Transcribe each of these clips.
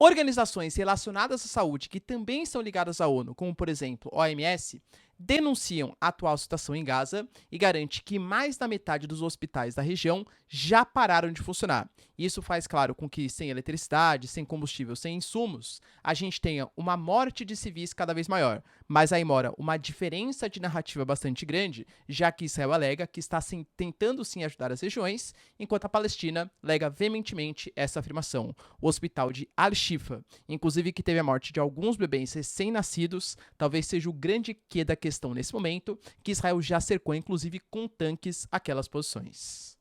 Organizações relacionadas à saúde que também são ligadas à ONU, como por exemplo a OMS, denunciam a atual situação em Gaza e garante que mais da metade dos hospitais da região já pararam de funcionar. Isso faz claro com que sem eletricidade, sem combustível, sem insumos, a gente tenha uma morte de civis cada vez maior. Mas aí mora uma diferença de narrativa bastante grande, já que Israel alega que está tentando sim ajudar as regiões, enquanto a Palestina alega veementemente essa afirmação. O hospital de Al-Shifa, inclusive que teve a morte de alguns bebês recém-nascidos, talvez seja o grande quê da questão nesse momento, que Israel já cercou inclusive com tanques aquelas posições.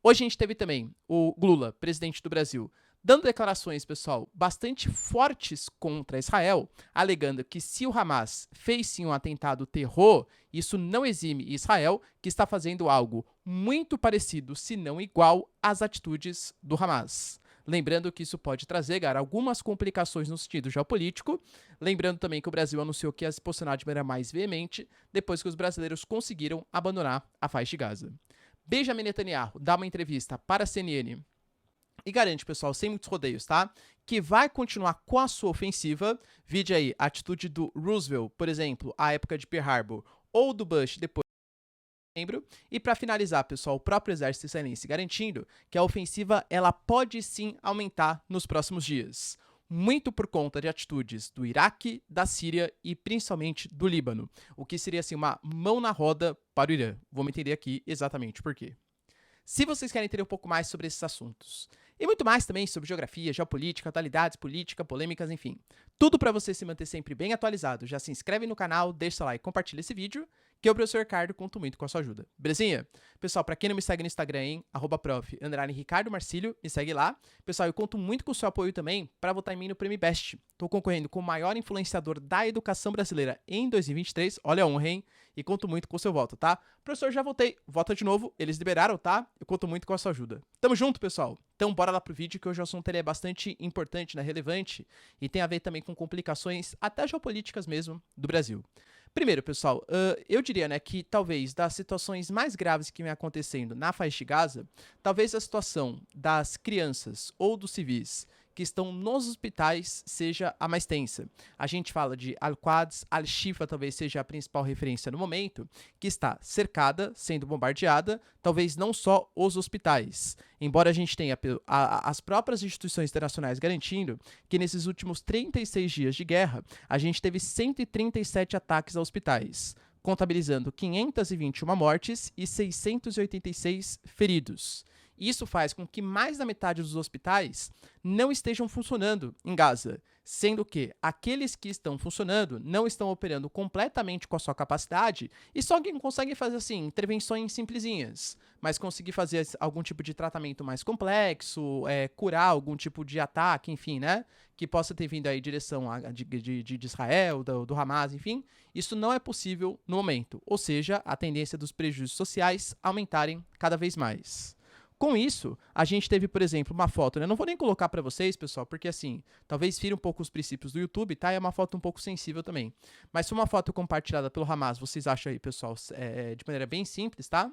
Hoje a gente teve também o Lula, presidente do Brasil, dando declarações, pessoal, bastante fortes contra Israel, alegando que se o Hamas fez sim um atentado terror, isso não exime Israel, que está fazendo algo muito parecido, se não igual, às atitudes do Hamas. Lembrando que isso pode trazer, cara, algumas complicações no sentido geopolítico. Lembrando também que o Brasil anunciou que ia se posicionar de maneira mais veemente depois que os brasileiros conseguiram abandonar a faixa de Gaza. Benjamin Netanyahu dá uma entrevista para a CNN e garante, pessoal, sem muitos rodeios, tá? Que vai continuar com a sua ofensiva. Vide aí a atitude do Roosevelt, por exemplo, à época de Pearl Harbor, ou do Bush depois de setembro. E para finalizar, pessoal, o próprio exército israelense garantindo que a ofensiva ela pode sim aumentar nos próximos dias. Muito por conta de atitudes do Iraque, da Síria e principalmente do Líbano. O que seria assim uma mão na roda para o Irã. Vamos entender aqui exatamente por quê. Se vocês querem entender um pouco mais sobre esses assuntos, e muito mais também sobre geografia, geopolítica, atualidades, política, polêmicas, enfim. Tudo para você se manter sempre bem atualizado. Já se inscreve no canal, deixa o like, compartilha esse vídeo, que eu, professor Ricardo, conto muito com a sua ajuda. Belezinha? Pessoal, para quem não me segue no Instagram, hein, @prof_Ricardo Marcílio, me segue lá. Pessoal, eu conto muito com o seu apoio também para votar em mim no Prêmio Best. Estou concorrendo com o maior influenciador da educação brasileira em 2023. Olha a honra, hein? E conto muito com o seu voto, tá? Professor, já votei. Vota de novo. Eles liberaram, tá? Eu conto muito com a sua ajuda. Tamo junto, pessoal. Então, bora lá pro vídeo, que hoje o assunto ele é bastante importante, né? Relevante. E tem a ver também com complicações, até geopolíticas mesmo, do Brasil. Primeiro, pessoal, eu diria, né, que talvez das situações mais graves que vem acontecendo na faixa de Gaza, talvez a situação das crianças ou dos civis que estão nos hospitais seja a mais tensa. A gente fala de Al-Quds, Al-Shifa talvez seja a principal referência no momento, que está cercada, sendo bombardeada, talvez não só os hospitais. Embora a gente tenha as próprias instituições internacionais garantindo que nesses últimos 36 dias de guerra, a gente teve 137 ataques a hospitais, contabilizando 521 mortes e 686 feridos. Isso faz com que mais da metade dos hospitais não estejam funcionando em Gaza, sendo que aqueles que estão funcionando não estão operando completamente com a sua capacidade e só quem consegue fazer assim intervenções simplesinhas, mas conseguir fazer algum tipo de tratamento mais complexo, curar algum tipo de ataque, enfim, né, que possa ter vindo aí em direção de Israel, do Hamas, enfim, isso não é possível no momento, ou seja, a tendência dos prejuízos sociais aumentarem cada vez mais. Com isso, a gente teve, por exemplo, uma foto, né? Não vou nem colocar para vocês, pessoal, porque assim, talvez fira um pouco os princípios do YouTube, tá? É uma foto um pouco sensível também. Mas foi uma foto compartilhada pelo Hamas, vocês acham aí, pessoal, de maneira bem simples, tá?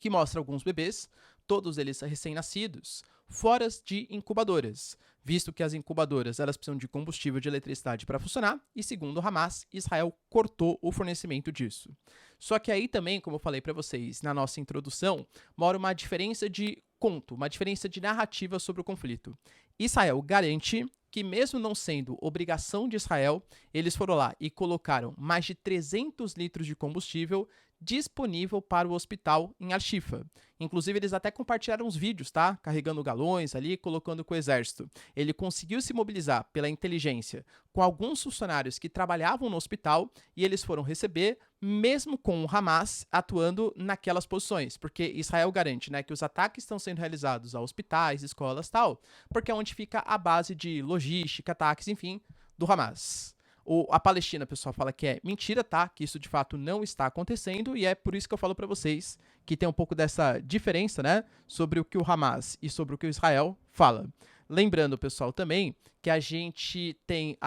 Que mostra alguns bebês, todos eles recém-nascidos, fora de incubadoras, visto que as incubadoras elas precisam de combustível de eletricidade para funcionar, e segundo o Hamas, Israel cortou o fornecimento disso. Só que aí também, como eu falei para vocês na nossa introdução, mora uma diferença de conto, uma diferença de narrativa sobre o conflito. Israel garante que mesmo não sendo obrigação de Israel, eles foram lá e colocaram mais de 300 litros de combustível disponível para o hospital em Al-Shifa. Inclusive, eles até compartilharam uns vídeos, tá? Carregando galões ali, colocando com o exército. Ele conseguiu se mobilizar pela inteligência com alguns funcionários que trabalhavam no hospital e eles foram receber, mesmo com o Hamas atuando naquelas posições, porque Israel garante, né, que os ataques estão sendo realizados a hospitais, escolas, tal, porque é onde fica a base de logística, ataques, enfim, do Hamas. A Palestina, pessoal, fala que é mentira, tá? Que isso de fato não está acontecendo e é por isso que eu falo para vocês que tem um pouco dessa diferença, né? Sobre o que o Hamas e sobre o que o Israel fala. Lembrando, pessoal, também que a gente tem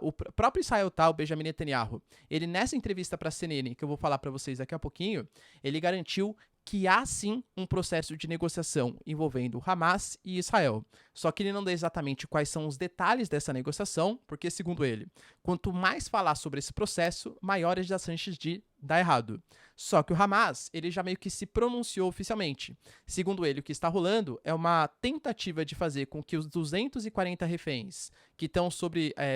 o próprio Israel, tá? O Benjamin Netanyahu. Ele, nessa entrevista para a CNN, que eu vou falar para vocês daqui a pouquinho, ele garantiu que há sim um processo de negociação envolvendo Hamas e Israel. Só que ele não dá exatamente quais são os detalhes dessa negociação, porque, segundo ele, quanto mais falar sobre esse processo, maiores as chances de dar errado. Só que o Hamas, ele já meio que se pronunciou oficialmente. Segundo ele, o que está rolando é uma tentativa de fazer com que os 240 reféns que estão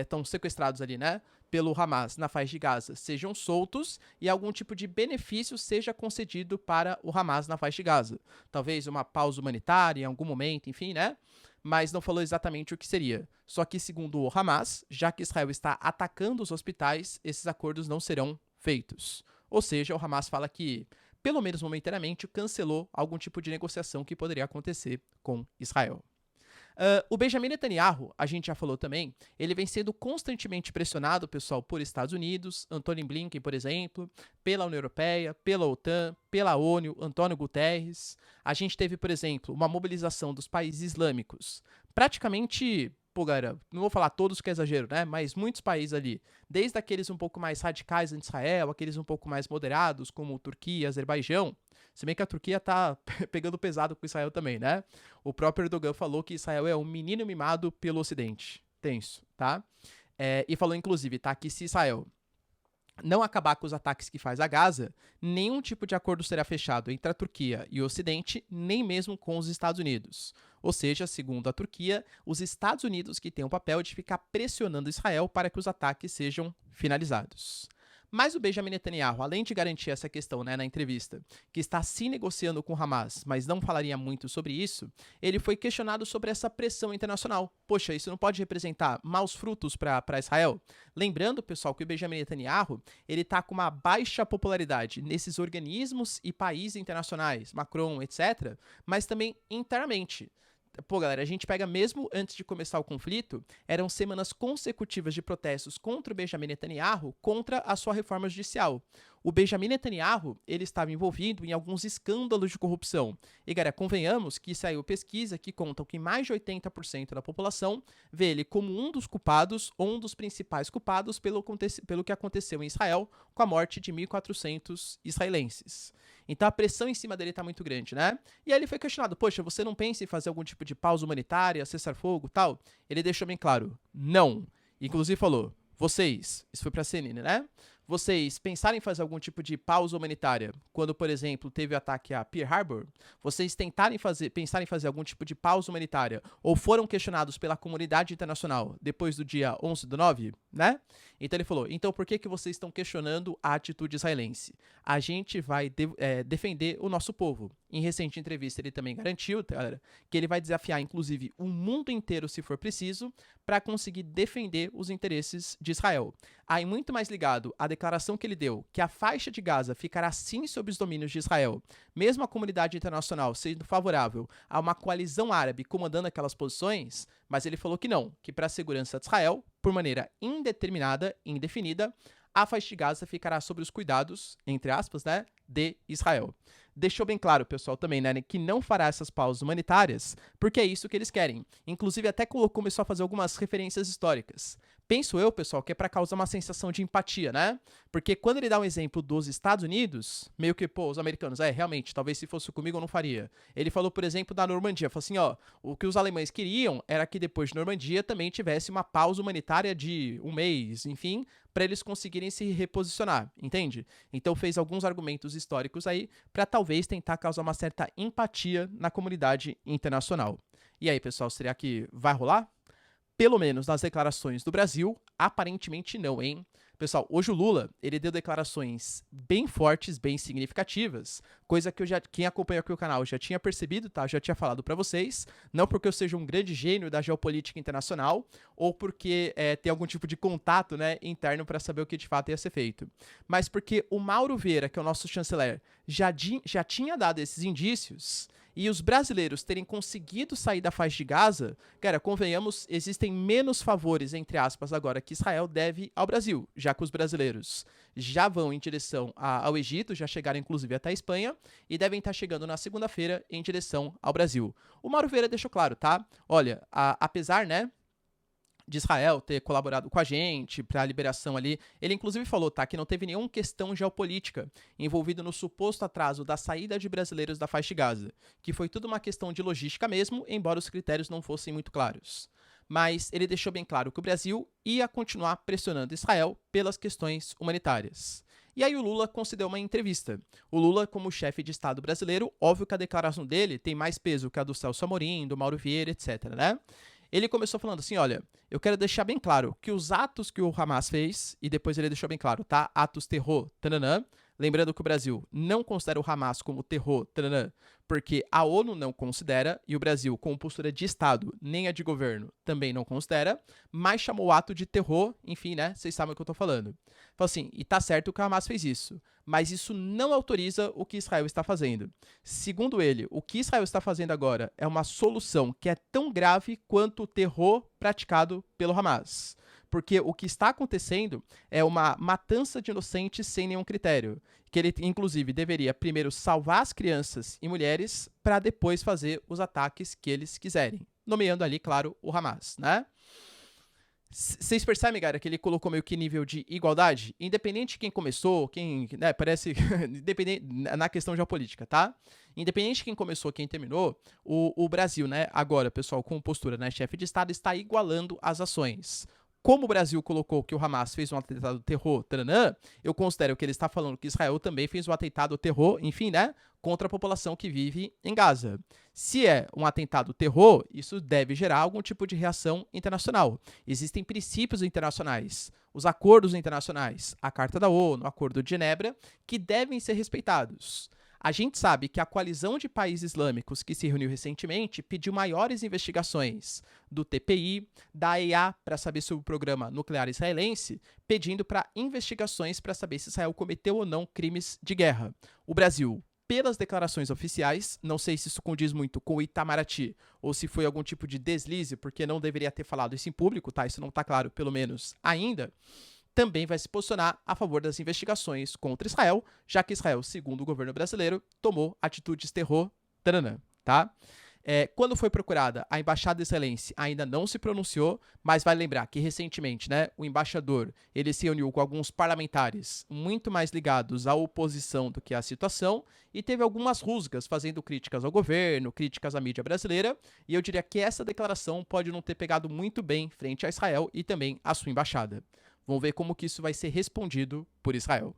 estão sequestrados ali, né, pelo Hamas na faixa de Gaza sejam soltos e algum tipo de benefício seja concedido para o Hamas na faixa de Gaza. Talvez uma pausa humanitária em algum momento, enfim, né? Mas não falou exatamente o que seria. Só que, segundo o Hamas, já que Israel está atacando os hospitais, esses acordos não serão feitos. Ou seja, o Hamas fala que, pelo menos momentaneamente, cancelou algum tipo de negociação que poderia acontecer com Israel. O Benjamin Netanyahu, a gente já falou também, ele vem sendo constantemente pressionado, pessoal, por Estados Unidos, Antony Blinken, por exemplo, pela União Europeia, pela OTAN, pela ONU, Antônio Guterres. A gente teve, por exemplo, uma mobilização dos países islâmicos. Praticamente, pô, galera, não vou falar todos que é exagero, né? Mas muitos países ali, desde aqueles um pouco mais radicais anti-Israel, aqueles um pouco mais moderados, como Turquia, Azerbaijão. Se bem que a Turquia tá pegando pesado com Israel também, né? O próprio Erdogan falou que Israel é um menino mimado pelo Ocidente. Tenso, tá? E falou, inclusive, tá? Que se Israel não acabar com os ataques que faz a Gaza, nenhum tipo de acordo será fechado entre a Turquia e o Ocidente, nem mesmo com os Estados Unidos. Ou seja, segundo a Turquia, os Estados Unidos que têm o papel de ficar pressionando Israel para que os ataques sejam finalizados. Mas o Benjamin Netanyahu, além de garantir essa questão, né, na entrevista, que está se negociando com Hamas, mas não falaria muito sobre isso, ele foi questionado sobre essa pressão internacional. Poxa, isso não pode representar maus frutos para Israel? Lembrando, pessoal, que o Benjamin Netanyahu, ele está com uma baixa popularidade nesses organismos e países internacionais, Macron, etc., mas também internamente. Pô, galera, a gente pega mesmo antes de começar o conflito, eram semanas consecutivas de protestos contra o Benjamin Netanyahu contra a sua reforma judicial. O Benjamin Netanyahu, ele estava envolvido em alguns escândalos de corrupção. E, galera, convenhamos que saiu pesquisa que contam que mais de 80% da população vê ele como um dos culpados ou um dos principais culpados pelo que aconteceu em Israel com a morte de 1.400 israelenses. Então a pressão em cima dele tá muito grande, né? E aí ele foi questionado, poxa, você não pensa em fazer algum tipo de pausa humanitária, cessar fogo e tal? Ele deixou bem claro, não. Inclusive falou, vocês, isso foi pra CNN, né? Vocês pensarem em fazer algum tipo de pausa humanitária quando, por exemplo, teve o ataque a Pearl Harbor, vocês pensarem em fazer algum tipo de pausa humanitária ou foram questionados pela comunidade internacional depois do dia 11/9, né? Então ele falou, então por que vocês estão questionando a atitude israelense? A gente vai defender o nosso povo. Em recente entrevista ele também garantiu, galera, que ele vai desafiar, inclusive, o mundo inteiro, se for preciso, para conseguir defender os interesses de Israel. Aí, muito mais ligado à declaração que ele deu, que a faixa de Gaza ficará sim sob os domínios de Israel, mesmo a comunidade internacional sendo favorável a uma coalizão árabe comandando aquelas posições, mas ele falou que não, que para a segurança de Israel, por maneira indeterminada, indefinida, a faixa de Gaza ficará sob os cuidados, entre aspas, né, de Israel. Deixou bem claro, pessoal, também, né, que não fará essas pausas humanitárias, porque é isso que eles querem. Inclusive, até começou a fazer algumas referências históricas. Penso eu, pessoal, que é para causar uma sensação de empatia, né? Porque quando ele dá um exemplo dos Estados Unidos, meio que, pô, os americanos, realmente, talvez se fosse comigo eu não faria. Ele falou, por exemplo, da Normandia, falou assim, ó, o que os alemães queriam era que depois de Normandia também tivesse uma pausa humanitária de um mês, enfim, para eles conseguirem se reposicionar, entende? Então fez alguns argumentos históricos aí para talvez tentar causar uma certa empatia na comunidade internacional. E aí, pessoal, será que vai rolar? Pelo menos nas declarações do Brasil, aparentemente não, hein? Pessoal, hoje o Lula, ele deu declarações bem fortes, bem significativas, coisa que quem acompanha aqui o canal já tinha percebido, tá? Já tinha falado pra vocês, não porque eu seja um grande gênio da geopolítica internacional, ou porque tem algum tipo de contato, né, interno para saber o que de fato ia ser feito, mas porque o Mauro Vieira, que é o nosso chanceler, já tinha dado esses indícios, e os brasileiros terem conseguido sair da faixa de Gaza, cara, convenhamos, existem menos favores, entre aspas, agora que Israel deve ao Brasil, já que os brasileiros já vão em direção ao Egito, já chegaram inclusive até a Espanha, e devem estar chegando na segunda-feira em direção ao Brasil. O Mauro Vieira deixou claro, tá? Olha, apesar, né, de Israel ter colaborado com a gente para a liberação ali. Ele inclusive falou, tá, que não teve nenhuma questão geopolítica envolvida no suposto atraso da saída de brasileiros da faixa de Gaza, que foi tudo uma questão de logística mesmo, embora os critérios não fossem muito claros. Mas ele deixou bem claro que o Brasil ia continuar pressionando Israel pelas questões humanitárias. E aí o Lula concedeu uma entrevista. O Lula, como chefe de Estado brasileiro, óbvio que a declaração dele tem mais peso que a do Celso Amorim, do Mauro Vieira, etc, né? Ele começou falando assim, olha, eu quero deixar bem claro que os atos que o Hamas fez, e depois ele deixou bem claro, tá? Atos terror, tananã. Lembrando que o Brasil não considera o Hamas como terror, tananã, porque a ONU não considera, e o Brasil, com postura de Estado, nem a de governo, também não considera, mas chamou o ato de terror, enfim, né? Vocês sabem o que eu tô falando. Falou assim, e tá certo que o Hamas fez isso, mas isso não autoriza o que Israel está fazendo. Segundo ele, o que Israel está fazendo agora é uma solução que é tão grave quanto o terror praticado pelo Hamas. Porque o que está acontecendo é uma matança de inocentes sem nenhum critério. Que ele, inclusive, deveria primeiro salvar as crianças e mulheres para depois fazer os ataques que eles quiserem. Nomeando ali, claro, o Hamas, né? Vocês percebem, cara, que ele colocou meio que nível de igualdade? Independente de quem começou, quem, né, parece, independente, na questão geopolítica, tá? Independente de quem começou, quem terminou, o Brasil, né, agora, pessoal, com postura, né, chefe de Estado, está igualando as ações. Como o Brasil colocou que o Hamas fez um atentado terror, taranã, eu considero que ele está falando que Israel também fez um atentado terror, enfim, né, contra a população que vive em Gaza. Se é um atentado terror, isso deve gerar algum tipo de reação internacional. Existem princípios internacionais, os acordos internacionais, a Carta da ONU, o Acordo de Genebra, que devem ser respeitados. A gente sabe que a coalizão de países islâmicos que se reuniu recentemente pediu maiores investigações do TPI, da AEA para saber sobre o programa nuclear israelense, pedindo para investigações para saber se Israel cometeu ou não crimes de guerra. O Brasil, pelas declarações oficiais, não sei se isso condiz muito com o Itamaraty ou se foi algum tipo de deslize, porque não deveria ter falado isso em público, tá? Isso não está claro, pelo menos ainda. Também vai se posicionar a favor das investigações contra Israel, já que Israel, segundo o governo brasileiro, tomou atitudes terror, taranã, tá? Quando foi procurada, a embaixada israelense ainda não se pronunciou, mas vai lembrar que recentemente, né, o embaixador ele se reuniu com alguns parlamentares muito mais ligados à oposição do que à situação e teve algumas rusgas fazendo críticas ao governo, críticas à mídia brasileira, e eu diria que essa declaração pode não ter pegado muito bem frente a Israel e também à sua embaixada. Vamos ver como que isso vai ser respondido por Israel.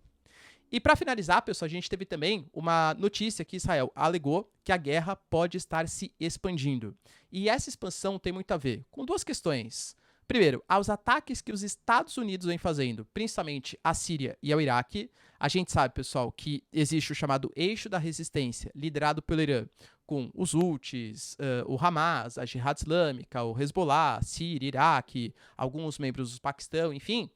E para finalizar, pessoal, a gente teve também uma notícia que Israel alegou que a guerra pode estar se expandindo. E essa expansão tem muito a ver com duas questões. Primeiro, aos ataques que os Estados Unidos vêm fazendo, principalmente à Síria e ao Iraque. A gente sabe, pessoal, que existe o chamado Eixo da Resistência, liderado pelo Irã, com os Houthis, o Hamas, a Jihad Islâmica, o Hezbollah, Síria, Iraque, alguns membros do Paquistão, enfim,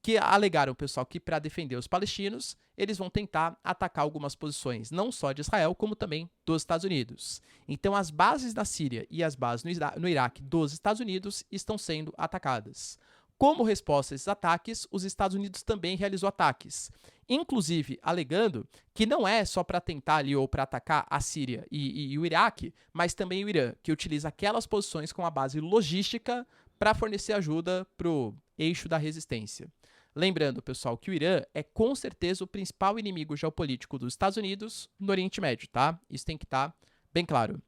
que alegaram, pessoal, que para defender os palestinos, eles vão tentar atacar algumas posições, não só de Israel, como também dos Estados Unidos. Então, as bases da Síria e as bases no Iraque dos Estados Unidos estão sendo atacadas. Como resposta a esses ataques, os Estados Unidos também realizou ataques, inclusive alegando que não é só para tentar ali ou para atacar a Síria e o Iraque, mas também o Irã, que utiliza aquelas posições com a base logística para fornecer ajuda para o eixo da resistência. Lembrando, pessoal, que o Irã é com certeza o principal inimigo geopolítico dos Estados Unidos no Oriente Médio, tá? Isso tem que estar bem claro.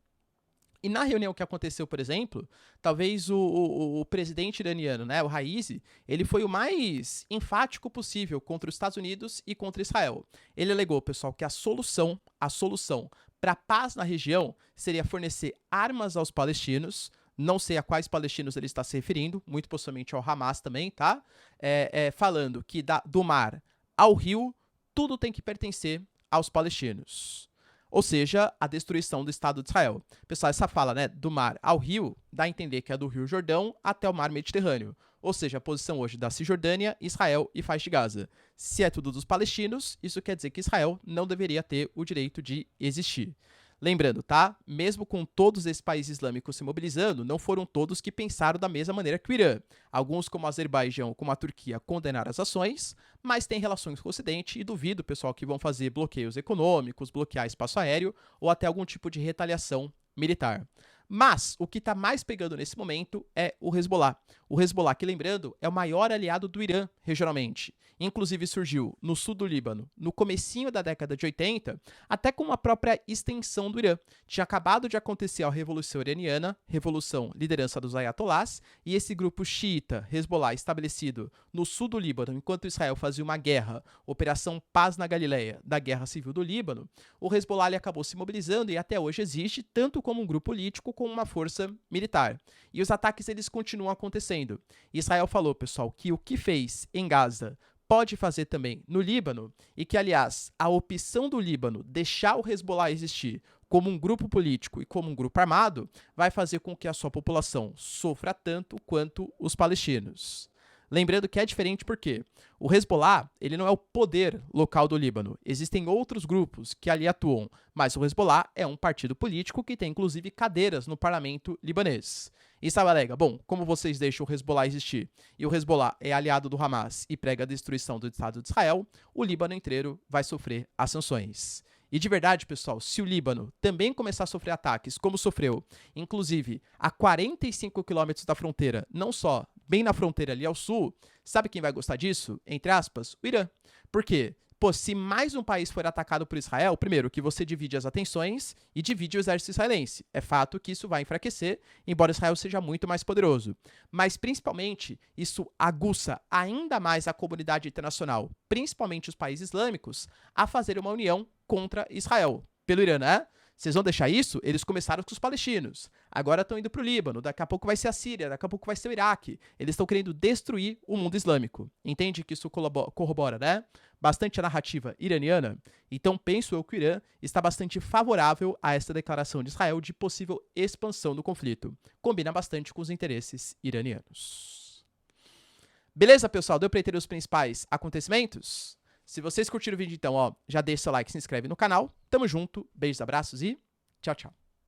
E na reunião que aconteceu, por exemplo, talvez o presidente iraniano, né, o Raisi, ele foi o mais enfático possível contra os Estados Unidos e contra Israel. Ele alegou, pessoal, que a solução para a paz na região seria fornecer armas aos palestinos. Não sei a quais palestinos ele está se referindo, muito possivelmente ao Hamas também, tá? Falando que do mar ao rio, tudo tem que pertencer aos palestinos. Ou seja, a destruição do Estado de Israel. Pessoal, essa fala, né, do mar ao rio, dá a entender que é do Rio Jordão até o mar Mediterrâneo. Ou seja, a posição hoje da Cisjordânia, Israel e faixa de Gaza. Se é tudo dos palestinos, isso quer dizer que Israel não deveria ter o direito de existir. Lembrando, tá? Mesmo com todos esses países islâmicos se mobilizando, não foram todos que pensaram da mesma maneira que o Irã. Alguns, como o Azerbaijão, como a Turquia, condenaram as ações, mas têm relações com o Ocidente e duvido, pessoal, que vão fazer bloqueios econômicos, bloquear espaço aéreo ou até algum tipo de retaliação militar. Mas o que está mais pegando nesse momento é o Hezbollah. O Hezbollah, que lembrando, é o maior aliado do Irã regionalmente. Inclusive surgiu no sul do Líbano no comecinho da década de 80, até com uma própria extensão do Irã. Tinha acabado de acontecer a Revolução Iraniana, revolução liderança dos Ayatollahs, e esse grupo xiita, Hezbollah, estabelecido no sul do Líbano, enquanto Israel fazia uma guerra, Operação Paz na Galileia, da Guerra Civil do Líbano, o Hezbollah acabou se mobilizando e até hoje existe tanto como um grupo político como uma força militar. E os ataques eles continuam acontecendo. Israel falou, pessoal, que o que fez em Gaza pode fazer também no Líbano e que, aliás, a opção do Líbano deixar o Hezbollah existir como um grupo político e como um grupo armado vai fazer com que a sua população sofra tanto quanto os palestinos. Lembrando que é diferente porque o Hezbollah ele não é o poder local do Líbano. Existem outros grupos que ali atuam, mas o Hezbollah é um partido político que tem inclusive cadeiras no parlamento libanês. E Israel alega, bom, como vocês deixam o Hezbollah existir e o Hezbollah é aliado do Hamas e prega a destruição do Estado de Israel, o Líbano inteiro vai sofrer as sanções. E de verdade, pessoal, se o Líbano também começar a sofrer ataques, como sofreu, inclusive a 45 quilômetros da fronteira, não só bem na fronteira ali ao sul, sabe quem vai gostar disso? Entre aspas, o Irã. Por quê? Pô, se mais um país for atacado por Israel, primeiro, que você divide as atenções e divide o exército israelense. É fato que isso vai enfraquecer, embora Israel seja muito mais poderoso. Mas, principalmente, isso aguça ainda mais a comunidade internacional, principalmente os países islâmicos, a fazer uma união contra Israel. Pelo Irã, né? Vocês vão deixar isso? Eles começaram com os palestinos. Agora estão indo para o Líbano. Daqui a pouco vai ser a Síria. Daqui a pouco vai ser o Iraque. Eles estão querendo destruir o mundo islâmico. Entende que isso corrobora, né? Bastante a narrativa iraniana. Então, penso eu que o Irã está bastante favorável a essa declaração de Israel de possível expansão do conflito. Combina bastante com os interesses iranianos. Beleza, pessoal? Deu para entender os principais acontecimentos? Se vocês curtiram o vídeo, então, ó, já deixa seu like, se inscreve no canal. Tamo junto, beijos, abraços e tchau, tchau.